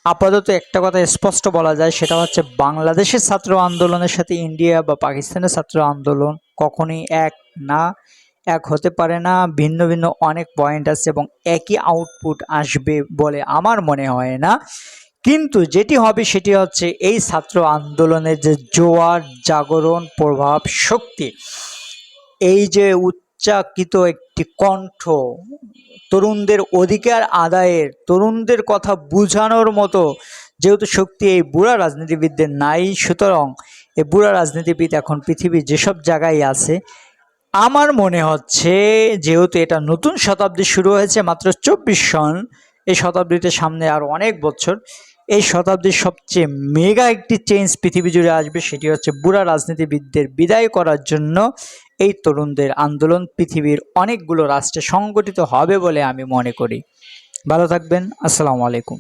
আপাতত একটা কথা স্পষ্ট বলা যায়, সেটা হচ্ছে বাংলাদেশের ছাত্র আন্দোলনের সাথে ইন্ডিয়া বা পাকিস্তানের ছাত্র আন্দোলন কখনোই এক না, এক হতে পারে না। ভিন্ন ভিন্ন অনেক পয়েন্ট আছে এবং একই আউটপুট আসবে বলে আমার মনে হয় না। কিন্তু যেটি হবে সেটি হচ্ছে এই ছাত্র আন্দোলনের যে জোয়ার জাগরণ প্রভাব শক্তি, এই যে উচ্চাকিত একটি কণ্ঠ, তরুণদের অধিকার আদায়ের, তরুণদের কথা বুঝানোর মতো যেহেতু শক্তি এই বুড়া রাজনীতিবিদদের নাই, সুতরাং এই বুড়া রাজনীতিবিদ এখন পৃথিবীর যেসব জায়গায় আছে, আমার মনে হচ্ছে যেহেতু এটা নতুন শতাব্দী শুরু হয়েছে মাত্র 24 সন, এই শতাব্দীতে সামনে আর অনেক বছর, এই শতাব্দীর সবচেয়ে মেগা একটি চেঞ্জ পৃথিবী জুড়ে আসবে, সেটি হচ্ছে বুড়া রাজনীতিবিদদের বিদায় করার জন্য এই তরুণদের আন্দোলন পৃথিবীর অনেকগুলো রাষ্ট্রে সংগঠিত হবে বলে আমি মনে করি। ভালো থাকবেন। আসসালামু আলাইকুম।